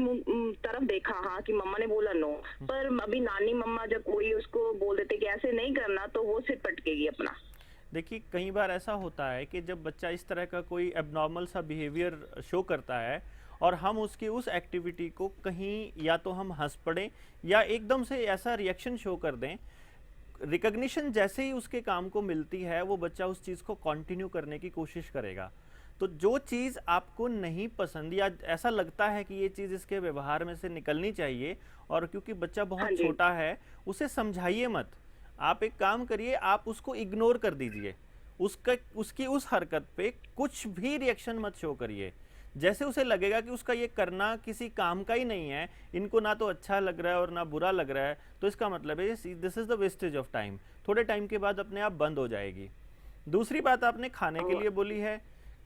Speaker 3: तरफ देखा, हाँ कि मम्मा ने बोला नो। पर अभी नानी मम्मा जब कोई उसको बोल देते कि ऐसे नहीं करना तो वो सिर पटकेगी अपना।
Speaker 2: देखिए कई बार ऐसा होता है कि जब बच्चा इस तरह का कोई एबनॉर्मल सा बिहेवियर शो करता है और हम उसकी उस एक्टिविटी को कहीं या तो हम हंस पड़ें या एकदम से ऐसा रिएक्शन शो कर दें, रिकग्निशन जैसे ही उसके काम को मिलती है वो बच्चा उस चीज़ को कंटिन्यू करने की कोशिश करेगा। तो जो चीज़ आपको नहीं पसंद या ऐसा लगता है कि ये चीज़ इसके व्यवहार में से निकलनी चाहिए, और क्योंकि बच्चा बहुत छोटा है उसे समझाइए मत। आप एक काम करिए, आप उसको इग्नोर कर दीजिए, उसकी उस हरकत पे कुछ भी रिएक्शन मत शो करिए। जैसे उसे लगेगा कि उसका ये करना किसी काम का ही नहीं है, इनको ना तो अच्छा लग रहा है और ना बुरा लग रहा है, तो इसका मतलब है this is the wastage of time. थोड़े टाइम के बाद अपने आप बंद हो जाएगी। दूसरी बात आपने खाने के लिए बोली है।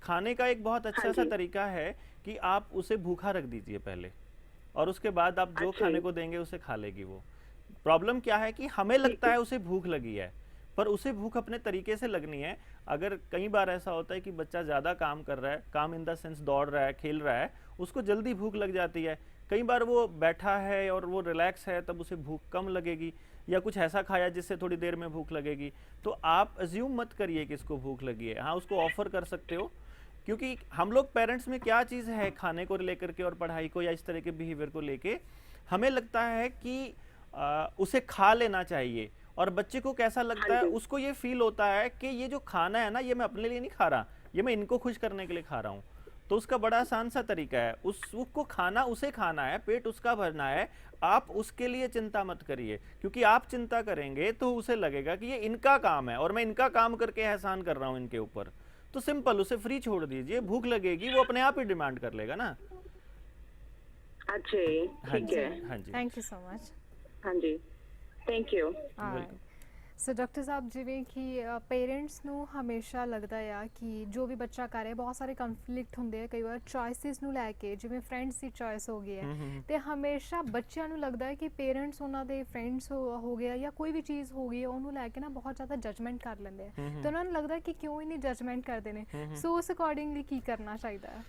Speaker 2: खाने का एक बहुत अच्छा सा तरीका है कि आप उसे भूखा रख दीजिए पहले, और उसके बाद आप जो खाने को देंगे उसे खा लेगी वो। प्रॉब्लम क्या है कि हमें लगता है उसे भूख लगी है, पर उसे भूख अपने तरीके से लगनी है। अगर कई बार ऐसा होता है कि बच्चा ज़्यादा काम कर रहा है, काम इन द सेंस दौड़ रहा है, खेल रहा है, उसको जल्दी भूख लग जाती है। कई बार वो बैठा है और वो रिलैक्स है तब उसे भूख कम लगेगी, या कुछ ऐसा खाया जिससे थोड़ी देर में भूख लगेगी। तो आप अज्यूम मत करिए कि इसको भूख लगी है। हाँ, उसको ऑफर कर सकते हो, क्योंकि हम लोग पेरेंट्स में क्या चीज़ है खाने को लेकर के और पढ़ाई को या इस तरह के बिहेवियर को लेके, हमें लगता है कि उसे खा लेना चाहिए और बच्चे को कैसा लगता है,
Speaker 3: हाँ जी।
Speaker 2: उसको ये फील होता है कि ये जो खाना है ना, ये मैं अपने लिए नहीं खा रहा, ये मैं इनको खुश करने के लिए खा रहा हूँ। तो उसका बड़ा आसान सा तरीका है, उसको खाना उसे खाना है, पेट उसका भरना है, आप उसके लिए चिंता मत करिए, क्योंकि आप चिंता करेंगे तो उसे लगेगा कि ये इनका काम है और मैं इनका काम करके एहसान कर रहा हूँ इनके ऊपर। तो सिंपल उसे फ्री छोड़ दीजिए, भूख लगेगी वो अपने आप ही डिमांड कर लेगा ना।
Speaker 3: अच्छा जी,
Speaker 2: हाँ
Speaker 3: ठीक
Speaker 2: जी,
Speaker 3: है।
Speaker 2: हाँ जी।
Speaker 1: Thank you so much.
Speaker 3: हाँ जी, thank you.
Speaker 2: Welcome.
Speaker 1: So doctor ਸਾਹਿਬ, ਜਿਵੇਂ ਕਿ ਪੇਰੈਂਟਸ ਨੂੰ ਹਮੇਸ਼ਾ ਲੱਗਦਾ ਆ ਕਿ ਜੋ ਵੀ ਬੱਚਾ ਕਰ ਰਿਹਾ, ਬਹੁਤ ਸਾਰੇ ਕਨਫਲਿਕਟ ਹੁੰਦੇ ਆ ਕਈ ਵਾਰ ਚੋਇਸਿਸ ਨੂੰ ਲੈ ਕੇ, ਜਿਵੇਂ ਫਰੈਂਡਸ ਦੀ ਚੋਇਸ ਹੋ ਗਈ ਹੈ ਤੇ ਹਮੇਸ਼ਾ ਬੱਚਿਆਂ ਨੂੰ ਲੱਗਦਾ ਹੈ ਕਿ ਪੇਰੈਂਟਸ ਉਹਨਾਂ ਦੇ ਫਰੈਂਡਸ ਹੋ ਗਿਆ ਜਾਂ ਕੋਈ ਵੀ ਚੀਜ਼ ਹੋ ਗਈ ਹੈ ਉਹਨੂੰ ਲੈ ਕੇ ਨਾ ਬਹੁਤ ਜ਼ਿਆਦਾ ਜਜਮੈਂਟ ਕਰ ਲੈਂਦੇ ਆ ਤੇ ਉਹਨਾਂ ਨੂੰ ਲੱਗਦਾ ਕਿ ਕਿਉਂ ਇੰਨੀ ਜਜਮੈਂਟ ਕਰਦੇ ਨੇ। ਸੋ ਉਸ ਅਕੋਰਡਿੰਗਲੀ ਕੀ ਕਰਨਾ ਚਾਹੀਦਾ ਹੈ?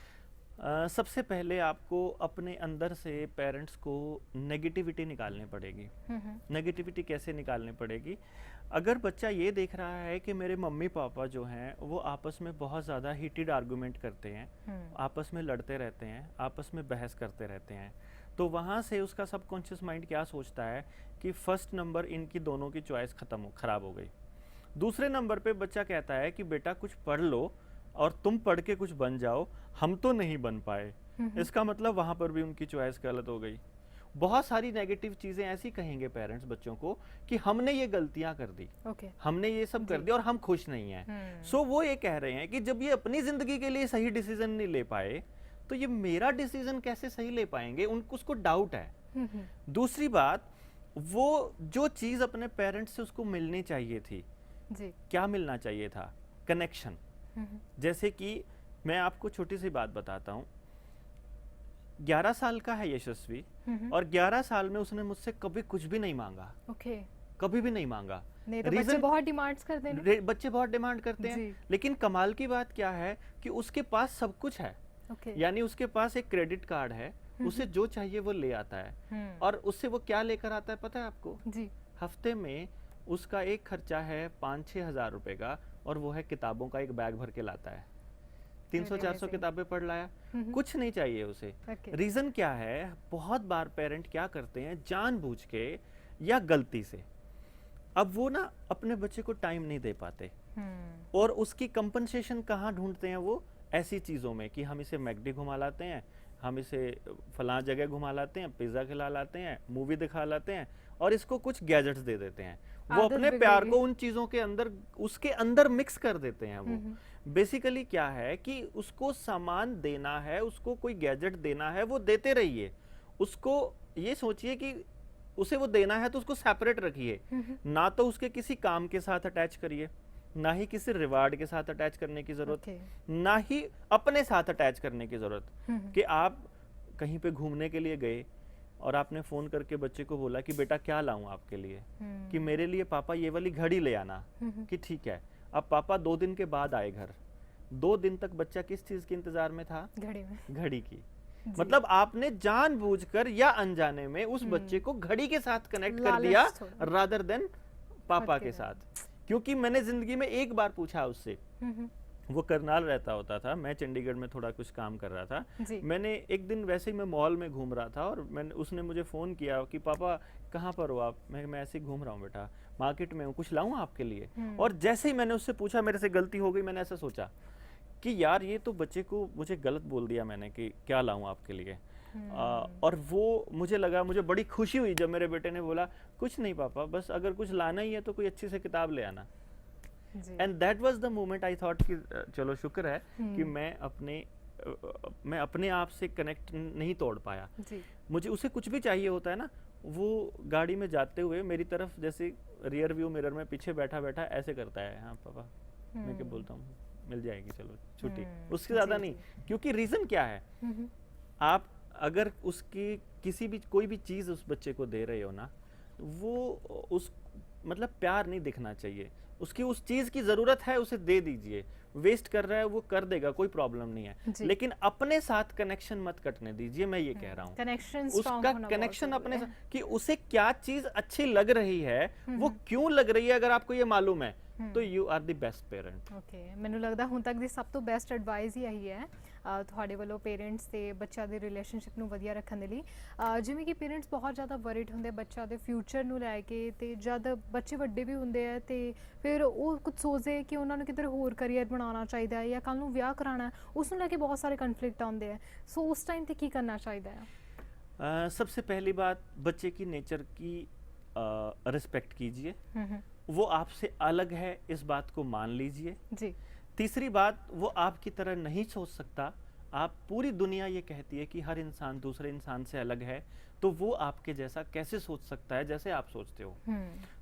Speaker 2: सबसे पहले आपको अपने अंदर से पेरेंट्स को नेगेटिविटी निकालनी पड़ेगी। नेगेटिविटी कैसे निकालनी पड़ेगी? अगर बच्चा ये देख रहा है कि मेरे मम्मी पापा जो हैं वो आपस में बहुत ज़्यादा हीटेड आर्गूमेंट करते हैं, आपस में लड़ते रहते हैं, आपस में बहस करते रहते हैं, तो वहाँ से उसका सबकॉन्शियस माइंड क्या सोचता है कि फर्स्ट नंबर इनकी दोनों की चॉइस ख़राब हो गई। दूसरे नंबर पे बच्चा कहता है कि बेटा कुछ पढ़ लो और तुम पढ़ के कुछ बन जाओ, हम तो नहीं बन पाए। इसका मतलब वहाँ पर भी उनकी चॉइस गलत हो गई। बहुत सारी नेगेटिव चीज़ें ऐसी कहेंगे पेरेंट्स बच्चों को कि हमने ये गलतियां कर दी, हमने ये सब कर दिया और हम खुश नहीं हैं। सो वो ये कह रहे हैं कि जब ये अपनी ज़िंदगी के लिए सही डिसीजन नहीं ले पाए तो ये मेरा डिसीजन कैसे सही ले पाएंगे, उनको उसको डाउट है। दूसरी बात, वो जो चीज़ अपने पेरेंट्स से उसको मिलनी चाहिए थी
Speaker 1: जी,
Speaker 2: क्या मिलना चाहिए था? कनेक्शन। जैसे कि मैं आपको छोटी सी बात बताता हूँ, 11 साल का है यशस्वी और 11 साल में उसने मुझसे कभी कुछ भी नहीं मांगा।
Speaker 1: ओके।
Speaker 2: कभी भी नहीं मांगा।
Speaker 1: नहीं तो बच्चे बहुत डिमांड्स करते हैं।
Speaker 2: बच्चे बहुत डिमांड करते हैं, लेकिन कमाल की बात क्या है कि उसके पास सब कुछ है। यानी उसके पास एक क्रेडिट कार्ड है, उसे जो चाहिए वो ले आता है। और उससे वो क्या लेकर आता है पता है आपको? जी। हफ्ते में उसका एक खर्चा है 5-6 हज़ार रुपए का, और वो है किताबों का एक बैग भर के लाता है। 300-400 किताबें पढ़ लाया, कुछ नहीं चाहिए उसे। रीजन क्या है? बहुत बार पेरेंट क्या करते हैं, जानबूझ के या गलती से, अब वो ना अपने बच्चे को टाइम नहीं दे पाते और उसकी कंपनसेशन कहाँ ढूंढते हैं? वो ऐसी चीज़ों में कि हम इसे मैकडी घुमा लाते हैं, हम इसे फलां जगह घुमा लाते हैं, पिज़्ज़ा खिला लाते हैं, मूवी दिखा लाते हैं और इसको कुछ गैजेट्स दे देते हैं। वो अपने प्यार को उन चीज़ों के अंदर, उसके अंदर मिक्स कर देते हैं। वो बेसिकली क्या है कि उसको सामान देना है, उसको कोई गैजेट देना है, वो देते रहिए। उसको ये सोचिए कि उसे वो देना है तो उसको सेपरेट रखिए, ना तो उसके किसी काम के साथ अटैच करिए, ना ही किसी रिवार्ड के साथ अटैच करने की जरूरत, ना ही अपने साथ अटैच करने की जरूरत। कि आप कहीं पे घूमने के लिए गए और आपने फोन करके बच्चे को बोला कि बेटा क्या लाऊं आपके लिए, कि मेरे लिए पापा ये वाली घड़ी ले आना, कि ठीक है। अब पापा 2 दिन के बाद आए घर, 2 दिन तक बच्चा किस चीज के इंतजार में था? घड़ी की। मतलब आपने जानबूझकर या अनजाने में उस बच्चे को घड़ी के साथ कनेक्ट कर दिया रादर देन पापा के साथ। क्योंकि मैंने जिंदगी में एक बार पूछा उससे, वो करनाल रहता होता था, मैं चंडीगढ़ में थोड़ा कुछ काम कर रहा था। मैंने एक दिन वैसे ही मैं मॉल में घूम रहा था और उसने मुझे फ़ोन किया कि पापा कहाँ पर हो आप? मैं ऐसे ही घूम रहा हूँ बेटा, मार्केट में हूँ, कुछ लाऊं आपके लिए? और जैसे ही मैंने उससे पूछा, मेरे से गलती हो गई, मैंने ऐसा सोचा कि यार ये तो बच्चे को मुझे गलत बोल दिया मैंने कि क्या लाऊं आपके लिए। और वो मुझे लगा, मुझे बड़ी खुशी हुई जब मेरे बेटे ने बोला कुछ नहीं पापा, बस अगर कुछ लाना ही है तो कोई अच्छी से किताब ले आना। And that was the moment I thought कि चलो शुक्र है कि मैं अपने आप से कनेक्ट नहीं तोड़ पाया। मुझे उसे कुछ भी चाहिए होता है ना, वो गाड़ी में जाते हुए मेरी तरफ जैसे रियर व्यू मिरर में पीछे बैठा बैठा ऐसे करता है, हाँ पापा। मैं क्या बोलता हूँ, मिल जाएगी चलो छुट्टी, उससे ज्यादा नहीं। क्योंकि रीजन क्या है, आप अगर उसकी किसी भी कोई भी चीज उस बच्चे को दे रहे हो ना, वो उस मतलब प्यार नहीं दिखना चाहिए। उसकी उस चीज की जरूरत है, उसे दे दीजिए। वेस्ट कर रहा है वो कर देगा, कोई प्रॉब्लम नहीं है, लेकिन अपने साथ कनेक्शन मत कटने दीजिए। मैं ये कह रहा हूँ उसका कनेक्शन अपने साथ, कि उसे क्या चीज अच्छी लग रही है, वो क्यों लग रही है, अगर आपको ये मालूम है तो you are the best parent.
Speaker 1: Okay, ਮੈਨੂੰ ਲੱਗਦਾ ਹੁਣ ਤੱਕ ਦੀ ਸਭ ਤੋਂ ਬੈਸਟ ਐਡਵਾਈਸ ਹੀ ਇਹੀ ਹੈ। ਤੁਹਾਡੇ ਵੱਲੋਂ ਪੇਰੈਂਟਸ ਤੇ ਬੱਚਿਆਂ ਦੇ ਰਿਲੇਸ਼ਨਸ਼ਿਪ ਨੂੰ ਵਧੀਆ ਰੱਖਣ ਦੇ ਲਈ ਜਿਵੇਂ ਕਿ ਪੇਰੈਂਟਸ ਬਹੁਤ ਜ਼ਿਆਦਾ ਵਰਿਡ ਹੁੰਦੇ ਬੱਚਿਆਂ ਦੇ ਫਿਊਚਰ ਨੂੰ ਲੈ ਕੇ ਤੇ ਜਦ ਬੱਚੇ ਵੱਡੇ ਵੀ ਹੁੰਦੇ ਆ ਤੇ ਫਿਰ ਉਹ ਕੁਝ ਸੋਚਦੇ ਕਿ ਉਹਨਾਂ ਨੂੰ ਕਿਧਰ ਹੋਰ ਕਰੀਅਰ ਬਣਾਉਣਾ ਚਾਹੀਦਾ ਹੈ ਜਾਂ ਕੱਲ ਨੂੰ ਵਿਆਹ ਕਰਾਉਣਾ ਉਸ ਨੂੰ ਲੈ ਕੇ ਬਹੁਤ ਸਾਰੇ ਕਨਫਲਿਕਟ ਆਉਂਦੇ ਆ ਸੋ ਉਸ ਟਾਈਮ ਤੇ ਕੀ ਕਰਨਾ ਚਾਹੀਦਾ ਹੈ
Speaker 2: सबसे पहली बात बच्चे की नेचर की रिस्पेक्ट कीजिए, वो आपसे अलग है इस बात को मान लीजिए।
Speaker 1: जी।
Speaker 2: तीसरी बात, वो आपकी तरह नहीं सोच सकता। आप पूरी दुनिया ये कहती है कि हर इंसान दूसरे इंसान से अलग है, तो वो आपके जैसा कैसे सोच सकता है जैसे आप सोचते हो।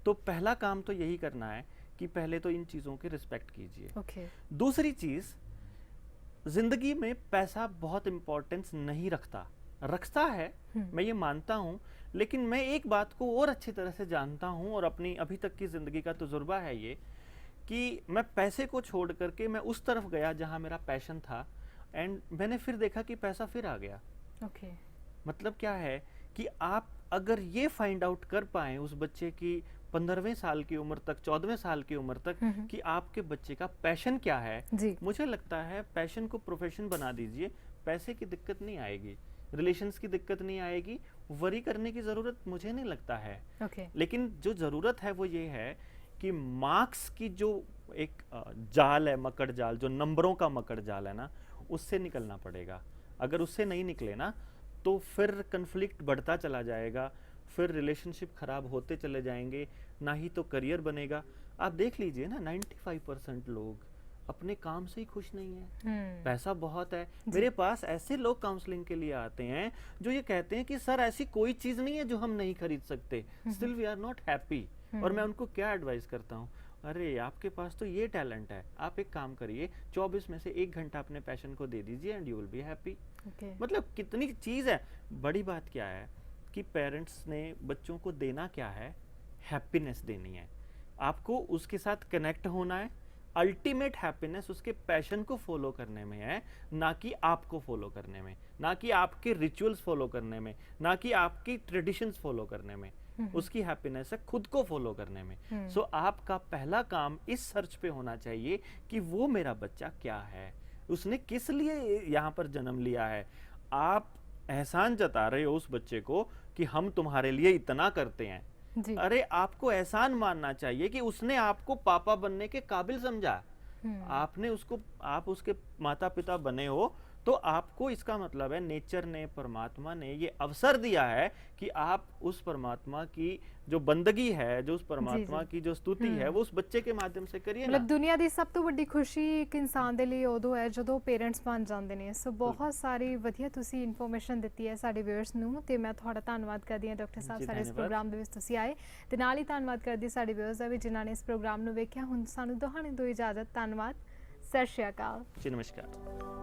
Speaker 2: तो पहला काम तो यही करना है कि पहले तो इन चीज़ों की रिस्पेक्ट कीजिए।
Speaker 1: ओके।
Speaker 2: दूसरी चीज़, जिंदगी में पैसा बहुत इम्पोर्टेंस नहीं रखता है, मैं ये मानता हूँ, लेकिन मैं एक बात को और अच्छी तरह से जानता हूँ और अपनी अभी तक की ज़िंदगी का तजुर्बा है ये कि मैं पैसे को छोड़ करके मैं उस तरफ गया जहाँ मेरा पैशन था एंड मैंने फिर देखा कि पैसा फिर आ गया।
Speaker 1: ओके।
Speaker 2: मतलब क्या है कि आप अगर ये फाइंड आउट कर पाएं उस बच्चे की 15वें साल की उम्र तक 14वें साल की उम्र तक कि आपके बच्चे का पैशन क्या है, मुझे लगता है पैशन को प्रोफेशन बना दीजिए, पैसे की दिक्कत नहीं आएगी, रिलेशंस की दिक्कत नहीं आएगी, वरी करने की ज़रूरत मुझे नहीं लगता है। लेकिन जो ज़रूरत है वो ये है कि मार्क्स की जो एक जाल है, मकड़ जाल, जो नंबरों का मकड़ जाल है ना, उससे निकलना पड़ेगा। अगर उससे नहीं निकले ना तो फिर कन्फ्लिक्ट बढ़ता चला जाएगा, फिर रिलेशनशिप खराब होते चले जाएंगे, ना ही तो करियर बनेगा। आप देख लीजिए ना 95% लोग अपने काम से ही खुश नहीं है। पैसा बहुत है। मेरे पास ऐसे लोग काउंसलिंग के लिए आते हैं जो ये कहते हैं कि सर ऐसी कोई चीज नहीं है जो हम नहीं खरीद सकते, still we are not happy. और मैं उनको क्या एडवाइस करता हूँ, अरे आपके पास तो ये टैलेंट है, आप एक काम करिए 24 में से 1 घंटा अपने पैशन को दे दीजिए and you will be happy. मतलब कितनी चीज है। बड़ी बात क्या है कि पेरेंट्स ने बच्चों को देना क्या है, हैप्पीनेस देनी है। आपको उसके साथ कनेक्ट होना है। अल्टीमेट हैप्पीनेस उसके पैशन को फॉलो करने में है, ना कि आपको फॉलो करने में, ना कि आपके रिचुअल्स फॉलो करने में, ना कि आपकी ट्रेडिशंस फॉलो करने में। उसकी हैप्पीनेस है खुद को फॉलो करने में। सो आपका पहला काम इस सर्च पे होना चाहिए कि वो मेरा बच्चा क्या है, उसने किस लिए यहाँ पर जन्म लिया है। आप एहसान जता रहे हो उस बच्चे को कि हम तुम्हारे लिए इतना करते हैं। अरे आपको एहसान मानना चाहिए कि उसने आपको पापा बनने के काबिल समझा। आपने उसको, आप उसके माता पिता बने हो, तो आपको इसका मतलब है नेचर ने, परमात्मा ने ये अवसर दिया है कि आप उस परमात्मा की जो बंदगी है, जो उस परमात्मा की जो स्तुति है, वो उस बच्चे के माध्यम से करिए।
Speaker 1: मतलब दुनिया ਦੀ ਸਭ ਤੋਂ ਵੱਡੀ ਖੁਸ਼ੀ ਇੱਕ ਇਨਸਾਨ ਦੇ ਲਈ ਉਦੋਂ ਹੈ ਜਦੋਂ ਪੇਰੈਂਟਸ ਬਣ ਜਾਂਦੇ ਨੇ। ਸੋ ਬਹੁਤ ਸਾਰੀ ਵਧੀਆ ਤੁਸੀਂ ਇਨਫੋਰਮੇਸ਼ਨ ਦਿੱਤੀ ਹੈ ਸਾਡੇ ਵਿਊਅਰਸ ਨੂੰ ਤੇ ਮੈਂ ਤੁਹਾਡਾ ਧੰਨਵਾਦ ਕਰਦੀ ਹਾਂ ਡਾਕਟਰ ਸਾਹਿਬ ਸਾਡੇ ਇਸ ਪ੍ਰੋਗਰਾਮ ਦੇ ਵਿੱਚ ਤੁਸੀਂ ਆਏ ਤੇ ਨਾਲ ਹੀ ਧੰਨਵਾਦ ਕਰਦੀ ਸਾਡੇ ਵਿਊਅਰਸ ਦਾ ਵੀ ਜਿਨ੍ਹਾਂ ਨੇ ਇਸ ਪ੍ਰੋਗਰਾਮ ਨੂੰ ਵੇਖਿਆ। ਹੁਣ ਸਾਨੂੰ ਦੋਹਾਂ ਨੂੰ ਦਿਓ ਇਜਾਜ਼ਤ। ਧੰਨਵਾਦ। ਸਤਿ ਸ਼੍ਰੀ ਅਕਾਲ ਜੀ।
Speaker 2: नमस्कार।